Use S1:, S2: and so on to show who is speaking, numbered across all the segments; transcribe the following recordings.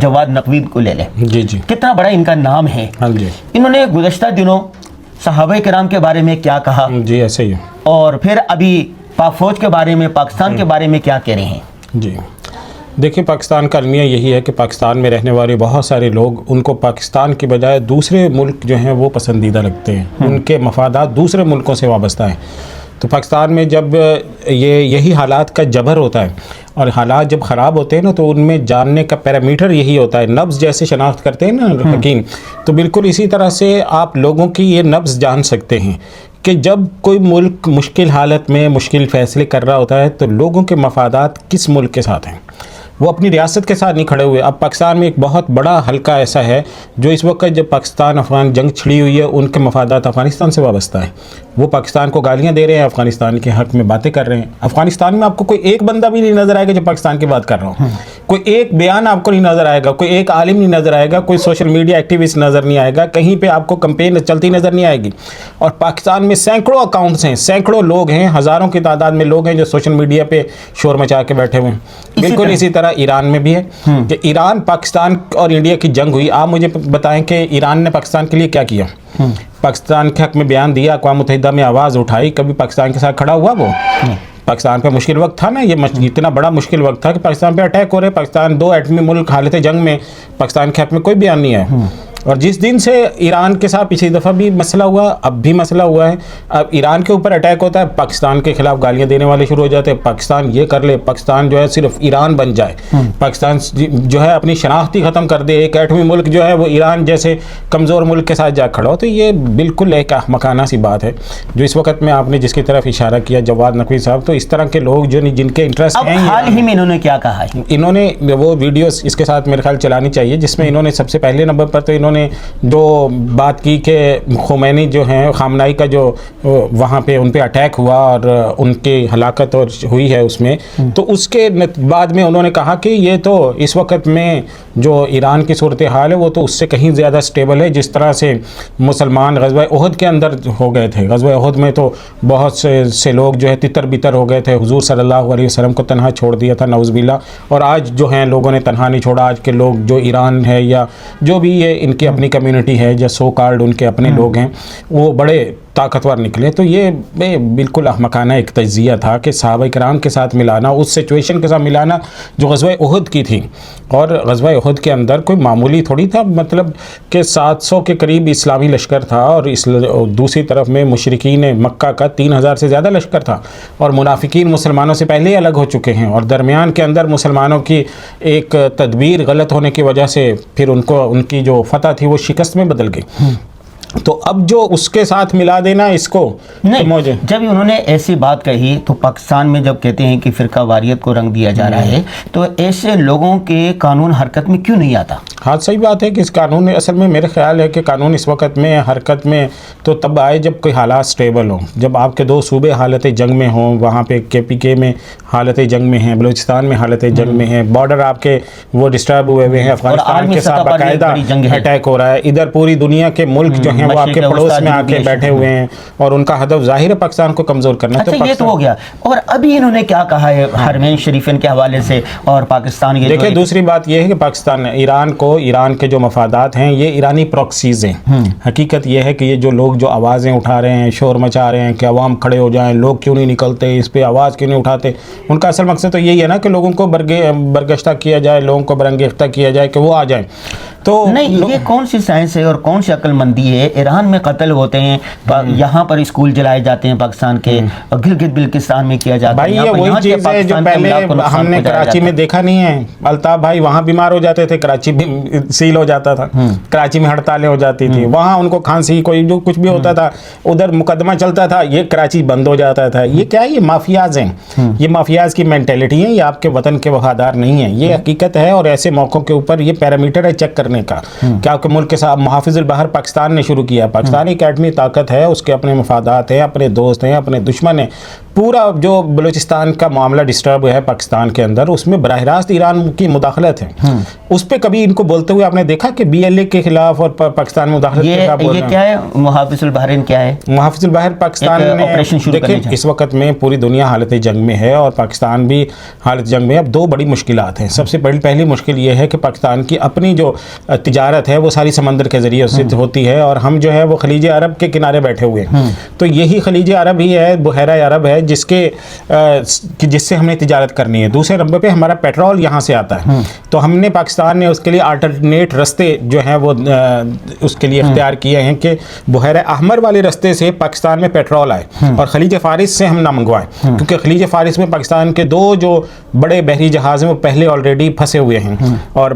S1: جواد نقوی کو لے لیں،
S2: جی جی
S1: کتنا بڑا ان کا نام ہے.
S2: ہاں جی
S1: انہوں نے گزشتہ دنوں صحابہ کرام کے بارے میں کیا کہا،
S2: جی ایسے ہی ہے.
S1: اور پھر ابھی پاک فوج کے بارے میں، پاکستان کے بارے میں کیا کہہ رہے ہیں؟
S2: جی دیکھیں، پاکستان کا المیہ یہی ہے کہ پاکستان میں رہنے والے بہت سارے لوگ ان کو پاکستان کی بجائے دوسرے ملک جو ہیں وہ پسندیدہ لگتے ہیں، ان کے مفادات دوسرے ملکوں سے وابستہ ہیں. تو پاکستان میں جب یہی حالات کا جبر ہوتا ہے اور حالات جب خراب ہوتے ہیں نا، تو ان میں جاننے کا پیرامیٹر یہی ہوتا ہے. نبض جیسے شناخت کرتے ہیں نا حکیم، تو بالکل اسی طرح سے آپ لوگوں کی یہ نبض جان سکتے ہیں کہ جب کوئی ملک مشکل حالت میں مشکل فیصلے کر رہا ہوتا ہے تو لوگوں کے مفادات کس ملک کے ساتھ ہیں، وہ اپنی ریاست کے ساتھ نہیں کھڑے ہوئے. اب پاکستان میں ایک بہت بڑا حلقہ ایسا ہے جو اس وقت جب پاکستان افغان جنگ چھڑی ہوئی ہے، ان کے مفادات افغانستان سے وابستہ ہیں. وہ پاکستان کو گالیاں دے رہے ہیں، افغانستان کے حق میں باتیں کر رہے ہیں. افغانستان میں آپ کو کوئی ایک بندہ بھی نہیں نظر آئے گا جو پاکستان کی بات کر رہا ہوں، کوئی ایک بیان آپ کو نہیں نظر آئے گا، کوئی ایک عالم نہیں نظر آئے گا، کوئی سوشل میڈیا ایکٹیوسٹ نظر نہیں آئے گا، کہیں پہ آپ کو کمپین چلتی نظر نہیں آئے گی. اور پاکستان میں سینکڑوں اکاؤنٹس ہیں، سینکڑوں لوگ ہیں، ہزاروں کی تعداد میں لوگ ہیں جو سوشل میڈیا پہ شور مچا کے بیٹھے ہوئے ہیں. بالکل اسی طرح ایران میں بھی ہے کہ ایران، پاکستان اور انڈیا کی جنگ ہوئی. آپ مجھے بتائیں کہ ایران نے پاکستان کے لیے کیا کیا؟ پاکستان کے حق میں بیان دیا، اقوام متحدہ میں آواز اٹھائی، کبھی پاکستان کے ساتھ کھڑا ہوا؟ وہ پاکستان پہ مشکل وقت تھا نا، یہ اتنا بڑا مشکل وقت تھا کہ پاکستان پہ اٹیک ہو رہے، پاکستان 2 ایٹمی ملک حالت جنگ میں، پاکستان کے حق میں کوئی بیان نہیں ہے. اور جس دن سے ایران کے ساتھ پچھلی دفعہ بھی مسئلہ ہوا، اب بھی مسئلہ ہوا ہے، اب ایران کے اوپر اٹیک ہوتا ہے، پاکستان کے خلاف گالیاں دینے والے شروع ہو جاتے ہیں. پاکستان یہ کر لے، پاکستان جو ہے صرف ایران بن جائے، پاکستان جو ہے اپنی شناخت ہی ختم کر دے، ایک ایٹمی ملک جو ہے وہ ایران جیسے کمزور ملک کے ساتھ جا کھڑا ہو. تو یہ بالکل ایک احمقانہ سی بات ہے جو اس وقت میں آپ نے جس کی طرف اشارہ کیا جواد نقوی صاحب. تو اس طرح کے لوگ جو جن کے انٹرسٹ ہیں،
S1: حال ہی میں انہوں نے کیا کہا ہے؟
S2: انہوں نے وہ ویڈیوز اس کے ساتھ میرے خیال چلانی چاہیے جس میں انہوں نے سب سے پہلے نمبر پر تو انہوں نے جو بات کی کہ خمینی جو ہیں، خامنائی کا جو وہاں پہ ان پہ اٹیک ہوا اور ان کی ہلاکت اور ہوئی ہے اس میں، تو اس کے بعد میں انہوں نے کہا کہ یہ تو اس وقت میں جو ایران کی صورتحال ہے وہ تو اس سے کہیں زیادہ سٹیبل ہے. جس طرح سے مسلمان غزوہ احد کے اندر ہو گئے تھے، غزوہ احد میں تو بہت سے لوگ جو ہے تتر بتر ہو گئے تھے، حضور صلی اللہ علیہ وسلم کو تنہا چھوڑ دیا تھا نعوذ باللہ. اور آج جو ہیں لوگوں نے تنہا نہیں چھوڑا. آج کے لوگ جو ایران ہے یا جو بھی یہ ان کی اپنی کمیونٹی ہے جو سو کارڈ ان کے اپنے لوگ ہیں، وہ بڑے طاقتور نکلے. تو یہ بالکل احمقانہ ایک تجزیہ تھا کہ صحابہ کرام کے ساتھ ملانا، اس سچویشن کے ساتھ ملانا جو غزوہ احد کی تھی. اور غزوہ احد کے اندر کوئی معمولی تھوڑی تھا، مطلب کہ 700 کے قریب اسلامی لشکر تھا اور دوسری طرف میں مشرکین مکہ کا 3000 سے زیادہ لشکر تھا. اور منافقین مسلمانوں سے پہلے ہی الگ ہو چکے ہیں، اور درمیان کے اندر مسلمانوں کی ایک تدبیر غلط ہونے کی وجہ سے پھر ان کی جو فتح تھی وہ شکست میں بدل گئی. تو اب جو اس کے ساتھ ملا دینا اس کو
S1: نہیں، جب انہوں نے ایسی بات کہی تو پاکستان میں جب کہتے ہیں کہ فرقہ واریت کو رنگ دیا جا رہا ہے تو ایسے لوگوں کے قانون حرکت میں کیوں نہیں آتا؟
S2: ہاں صحیح بات ہے کہ اس قانون اصل میں میرے خیال ہے کہ قانون اس وقت میں حرکت میں تو تب آئے جب کوئی حالات سٹیبل ہوں، جب آپ کے 2 صوبے حالت جنگ میں ہوں. وہاں پہ KPK میں حالت جنگ میں ہیں، بلوچستان میں حالت جنگ میں ہیں، بارڈر آپ کے وہ ڈسٹرب ہوئے ہوئے ہیں، افغانستان کے ساتھ باقاعدہ اٹیک ہو رہا ہے، ادھر پوری دنیا کے ملک جو ہیں وہ آپ کے پڑوس میں آ کے بیٹھے ہوئے ہیں اور ان کا ہدف ظاہر ہے پاکستان کو کمزور کرنا.
S1: اچھا یہ تو ہو گیا. اور ابھی انہوں نے کیا کہا ہے حرمین شریفین کے حوالے سے اور پاکستان کے؟
S2: دیکھیں دوسری بات یہ ہے کہ پاکستان ایران کے جو مفادات ہیں یہ ایرانی پروکسیز ہیں. حقیقت یہ ہے کہ یہ جو لوگ جو آوازیں اٹھا رہے ہیں، شور مچا رہے ہیں کہ عوام کھڑے ہو جائیں، لوگ کیوں نہیں نکلتے، اس پہ آواز کیوں نہیں اٹھاتے، ان کا اصل مقصد تو یہی ہے نا کہ لوگوں کو برگشتہ کیا جائے، لوگوں کو برانگیختہ کیا جائے کہ وہ آ جائیں. تو
S1: نہیں، یہ کون سی سائنس ہے اور کون سی عقل مندی ہے؟ ایران میں قتل ہوتے ہیں، یہاں پر اسکول جلائے جاتے ہیں پاکستان کے، گلگت بلتستان میں کیا جاتا ہے.
S2: بھائی یہ وہی چیز ہے جو پہلے ہم نے کراچی میں دیکھا نہیں ہے. الطاف بھائی وہاں بیمار ہو جاتے تھے، کراچی سیل ہو جاتا تھا، کراچی میں ہڑتالیں ہو جاتی تھی، وہاں ان کو کھانسی کوئی جو کچھ بھی ہوتا تھا ادھر مقدمہ چلتا تھا، یہ کراچی بند ہو جاتا تھا. یہ کیا ہے؟ یہ مافیاز ہیں، یہ مافیاز کی مینٹیلٹی ہے، یہ آپ کے وطن کے وفادار نہیں ہیں. یہ حقیقت ہے. اور ایسے موقعوں کے اوپر یہ پیرامیٹر ہے چیک کرنے کرنے کا, کیا کہ ملک کے ساتھ محافظ البحر پاکستان نے شروع کیا ہے. پاکستان ایک ایٹمی طاقت ہے, اس کے اپنے مفادات ہیں, اپنے دوست ہیں, اپنے دشمن ہیں. پورا جو بلوچستان کا معاملہ ڈسٹرب ہے پاکستان کے اندر, اس میں براہ راست ایران کی مداخلت ہے. اس پہ کبھی ان کو بولتے ہوئے آپ نے دیکھا کہ بی ایل اے کے خلاف اور پاکستان میں مداخلت کے خلاف بول رہے ہیں؟
S1: یہ کیا ہے محافظ البحرین کیا ہے؟
S2: محافظ البحر پاکستان میں دیکھیں اس وقت میں پوری دنیا حالت جنگ میں ہے اور پاکستان بھی حالت جنگ میں. اب دو بڑی مشکلات ہیں. سب سے پہلی مشکل یہ ہے کہ پاکستان کی اپنی جو تجارت ہے وہ ساری سمندر کے ذریعے سے ہوتی ہے, اور ہم جو ہے وہ خلیج عرب کے کنارے بیٹھے ہوئے ہیں. تو یہی خلیج عرب ہی ہے, بحیرہ عرب ہے, جس سے ہم نے تجارت کرنی ہے. دوسرے نمبر پہ ہمارا پیٹرول یہاں سے آتا ہے. تو ہم نے پاکستان نے اس کے لیے آلٹرنیٹ رستے جو ہیں وہ اس کے لیے اختیار کیے ہیں کہ بحیرہ احمر والے رستے سے پاکستان میں پیٹرول آئے اور خلیج فارس سے ہم نہ منگوائیں, کیونکہ خلیج فارس میں پاکستان کے دو جو بڑے بحری جہاز ہیں وہ پہلے آلریڈی پھنسے ہوئے ہیں, اور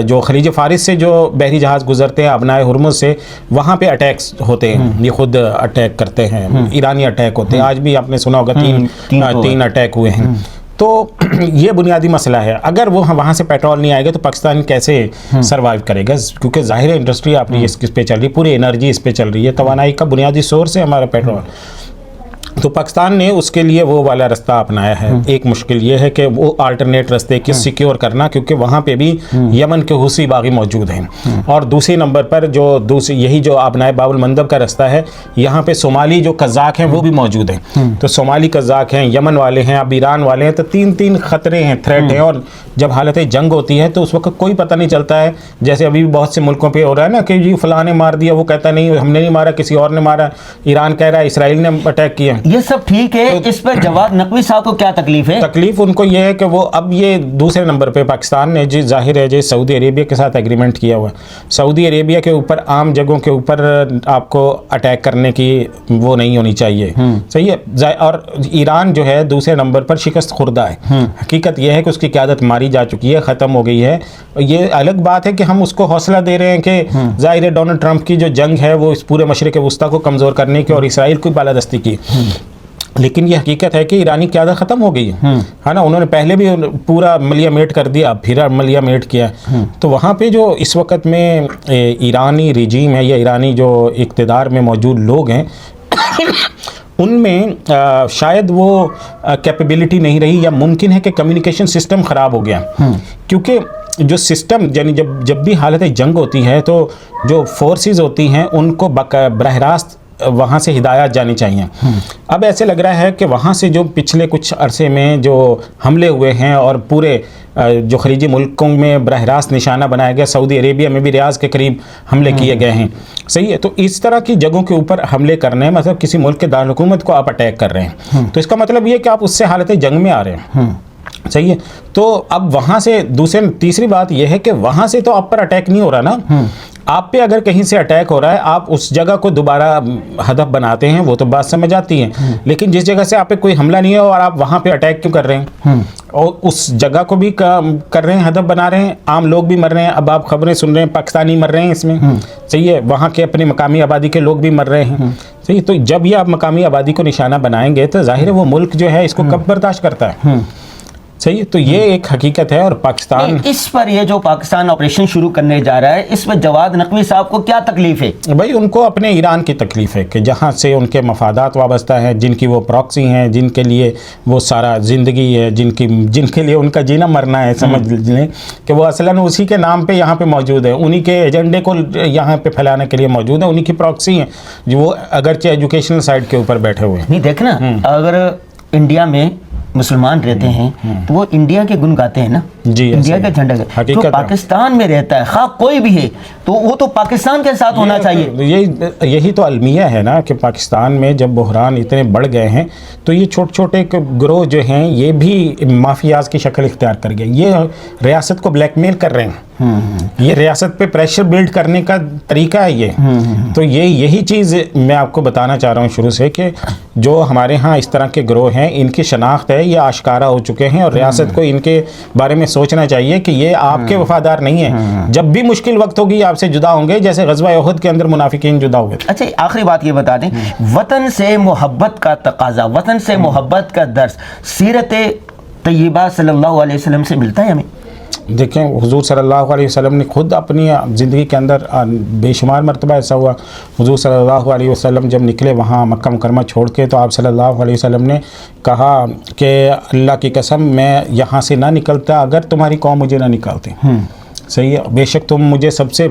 S2: جو خلیج فارس سے جو بحری جہاز گزرتے ہیں ابنائے ہرمز سے, وہاں پہ اٹیکس ہوتے ہیں. یہ خود اٹیک کرتے ہیں, ایرانی اٹیک ہوتے ہیں. آج بھی آپ نے سنا ہوگا 3 اٹیک ہوئے ہیں. تو یہ بنیادی مسئلہ ہے. اگر وہ وہاں سے پیٹرول نہیں آئے گا تو پاکستان کیسے سروائیو کرے گا, کیونکہ ظاہر انڈسٹری اپنی اس پہ چل رہی ہے, پوری انرجی اس پہ چل رہی ہے, توانائی کا بنیادی سورس ہے ہمارا پیٹرول. تو پاکستان نے اس کے لیے وہ والا رستہ اپنایا ہے. ایک مشکل یہ ہے کہ وہ آلٹرنیٹ رستے کی سیکیور کرنا, کیونکہ وہاں پہ بھی یمن کے حوثی باغی موجود ہیں. اور دوسری نمبر پر یہی جو آبنائے باب المندب کا رستہ ہے, یہاں پہ صومالی جو قزاق ہیں وہ بھی موجود ہیں. تو صومالی قزاق ہیں, یمن والے ہیں, اب ایران والے ہیں. تو 3 خطرے ہیں, تھریٹ ہیں. اور جب حالت جنگ ہوتی ہے تو اس وقت کوئی پتہ نہیں چلتا ہے. جیسے ابھی بہت سے ملکوں پہ ہو رہا ہے نا کہ جی فلاں نے مار دیا, وہ کہتا نہیں ہم نے نہیں مارا, کسی اور نے مارا. ایران کہہ رہا ہے اسرائیل نے اٹیک کیا.
S1: یہ سب ٹھیک ہے, اس پر جواد نقوی صاحب کو کیا تکلیف ہے؟
S2: تکلیف ان کو یہ ہے کہ وہ اب یہ دوسرے نمبر پہ پاکستان نے جی ظاہر ہے جی سعودی عربیہ کے ساتھ ایگریمنٹ کیا ہوا ہے. سعودی عربیہ کے اوپر عام جگہوں کے اوپر آپ کو اٹیک کرنے کی وہ نہیں ہونی چاہیے, صحیح ہے. اور ایران جو ہے دوسرے نمبر پر شکست خوردہ ہے. حقیقت یہ ہے کہ اس کی قیادت ماری جا چکی ہے, ختم ہو گئی ہے. یہ الگ بات ہے کہ ہم اس کو حوصلہ دے رہے ہیں کہ ظاہر ہے ڈونلڈ ٹرمپ کی جو جنگ ہے وہ اس پورے مشرق وسطیٰ کو کمزور کرنے کی اور اسرائیل کو بالادستی کی, لیکن یہ حقیقت ہے کہ ایرانی قیادت ختم ہو گئی ہے نا. انہوں نے پہلے بھی پورا ملیا میٹ کر دیا, پھر ملیا میٹ کیا. تو وہاں پہ جو اس وقت میں ایرانی رجیم ہے یا ایرانی جو اقتدار میں موجود لوگ ہیں, ان میں شاید وہ کیپیبلٹی نہیں رہی, یا ممکن ہے کہ کمیونیکیشن سسٹم خراب ہو گیا. کیونکہ جو سسٹم یعنی جب بھی حالت جنگ ہوتی ہے تو جو فورسز ہوتی ہیں ان کو براہ راست وہاں سے ہدایات جانی چاہیے. اب ایسے لگ رہا ہے کہ وہاں سے جو پچھلے کچھ عرصے میں جو حملے ہوئے ہیں اور پورے جو خلیجی ملکوں میں براہ راست نشانہ بنایا گیا, سعودی عربیہ میں بھی ریاض کے قریب حملے کیے گئے ہیں, صحیح ہے. تو اس طرح کی جگہوں کے اوپر حملے کرنے مطلب کسی ملک کے دارالحکومت کو آپ اٹیک کر رہے ہیں, تو اس کا مطلب یہ کہ آپ اس سے حالت جنگ میں آ رہے ہیں, صحیح ہے. تو اب وہاں سے تیسری بات یہ ہے کہ وہاں سے تو آپ پر اٹیک نہیں ہو رہا نا, آپ پہ اگر کہیں سے اٹیک ہو رہا ہے آپ اس جگہ کو دوبارہ ہدف بناتے ہیں, وہ تو بات سمجھ آتی ہے. لیکن جس جگہ سے آپ پہ کوئی حملہ نہیں ہے اور آپ وہاں پہ اٹیک کیوں کر رہے ہیں, اور اس جگہ کو بھی کر رہے ہیں, ہدف بنا رہے ہیں, عام لوگ بھی مر رہے ہیں. اب آپ خبریں سن رہے ہیں پاکستانی مر رہے ہیں اس میں, صحیح ہے, وہاں کے اپنے مقامی آبادی کے لوگ بھی مر رہے ہیں, صحیح. تو جب یہ آپ مقامی آبادی کو نشانہ بنائیں گے تو ظاہر ہے وہ ملک جو ہے اس کو کب برداشت کرتا ہے, صحیح. تو یہ ایک حقیقت ہے. اور پاکستان
S1: اس پر یہ جو پاکستان آپریشن شروع کرنے جا رہا ہے اس پر جواد نقوی صاحب کو کیا تکلیف ہے؟
S2: بھائی ان کو اپنے ایران کی تکلیف ہے کہ جہاں سے ان کے مفادات وابستہ ہیں, جن کی وہ پراکسی ہیں, جن کے لیے وہ سارا زندگی ہے, جن کے لیے ان کا جینا مرنا ہے, سمجھ لیں کہ وہ اصلاً اسی کے نام پہ یہاں پہ موجود ہے, انہی کے ایجنڈے کو یہاں پہ پھیلانے کے لیے موجود ہے, انہی کی پراکسی ہیں جو وہ اگرچہ ایجوکیشنل سائڈ کے اوپر بیٹھے ہوئے ہیں.
S1: نہیں دیکھنا, اگر انڈیا میں مسلمان رہتے ہیں تو وہ انڈیا کے گن گاتے ہیں نا,
S2: جی,
S1: انڈیا کے جھنڈے کے. جو پاکستان میں رہتا ہے خواہ کوئی بھی ہے تو وہ تو پاکستان کے ساتھ ہونا چاہیے.
S2: یہی تو المیہ ہے نا کہ پاکستان میں جب بحران اتنے بڑھ گئے ہیں تو یہ چھوٹے چھوٹے گروہ جو ہیں یہ بھی مافیاز کی شکل اختیار کر گئے, یہ ریاست کو بلیک میل کر رہے ہیں, یہ ریاست پہ پریشر بلڈ کرنے کا طریقہ ہے یہ. تو یہی چیز میں آپ کو بتانا چاہ رہا ہوں شروع سے کہ جو ہمارے ہاں اس طرح کے گروہ ہیں ان کی شناخت ہے, یہ آشکارا ہو چکے ہیں, اور ریاست کو ان کے بارے میں سوچنا چاہیے کہ یہ آپ کے وفادار نہیں ہیں. جب بھی مشکل وقت ہوگی آپ سے جدا ہوں گے, جیسے غزوہ احد کے اندر منافقین جدا ہوئے.
S1: اچھا آخری بات یہ بتا دیں, وطن سے محبت کا تقاضا, وطن سے محبت کا درس سیرت طیبہ صلی اللہ علیہ وسلم سے ملتا ہے ہمیں؟
S2: دیکھیں حضور صلی اللہ علیہ وسلم نے خود اپنی زندگی کے اندر بے شمار مرتبہ ایسا ہوا، حضور صلی اللہ علیہ وسلم جب نکلے وہاں مکہ مکرمہ چھوڑ کے، تو آپ صلی اللہ علیہ وسلم نے کہا کہ اللہ کی قسم میں یہاں سے نہ نکلتا اگر تمہاری قوم مجھے نہ نکالتے. صحیح ہے، بے شک تم مجھے سب سے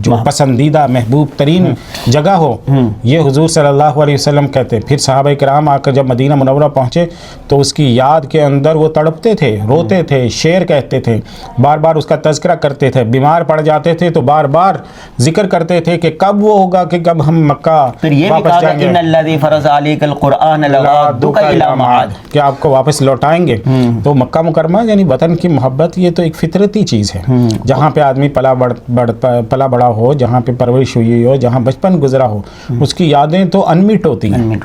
S2: جو پسندیدہ محبوب ترین جگہ ہو، یہ حضور صلی اللہ علیہ وسلم کہتے. پھر صحابہ کرام آ کر جب مدینہ منورہ پہنچے تو اس کی یاد کے اندر وہ تڑپتے تھے، روتے تھے، شعر کہتے تھے، بار بار اس کا تذکرہ کرتے تھے. بیمار پڑ جاتے تھے تو بار بار ذکر کرتے تھے کہ کب وہ ہوگا کہ کب ہم مکہ
S1: پھر یہ بھی
S2: واپس
S1: کہا
S2: جائیں گے،
S1: ان الذی فرض علیک القرآن لرادک الی معاد،
S2: کہ آپ کو واپس لوٹائیں گے. تو مکہ مکرمہ یعنی وطن کی محبت، یہ تو ایک فطرتی چیز ہے. جہاں پہ آدمی پلا بڑا ہو، جہاں پہ پرورش ہوئی ہو، جہاں بچپن گزرا ہو، اس کی یادیں تو انمٹ ہوتی ہیں.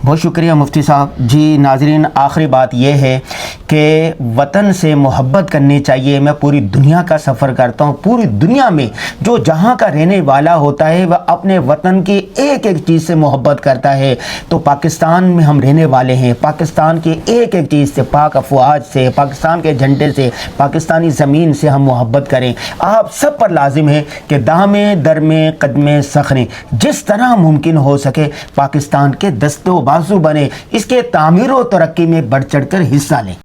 S1: بہت شکریہ مفتی صاحب. جی ناظرین، آخری بات یہ ہے کہ وطن سے محبت کرنی چاہیے. میں پوری دنیا کا سفر کرتا ہوں، پوری دنیا میں جو جہاں کا رہنے والا ہوتا ہے وہ اپنے وطن کی ایک ایک چیز سے محبت کرتا ہے. تو پاکستان میں ہم رہنے والے ہیں، پاکستان کی ایک ایک چیز سے، پاک افواج سے، پاکستان کے جھنڈے سے، پاکستانی زمین سے ہم محبت کریں. آپ سب پر لازم ہے کہ دامیں درمیں قدمیں سخریں، جس طرح ممکن ہو سکے پاکستان کے دست و بازو بنے، اس کے تعمیر و ترقی میں بڑھ چڑھ کر حصہ لیں.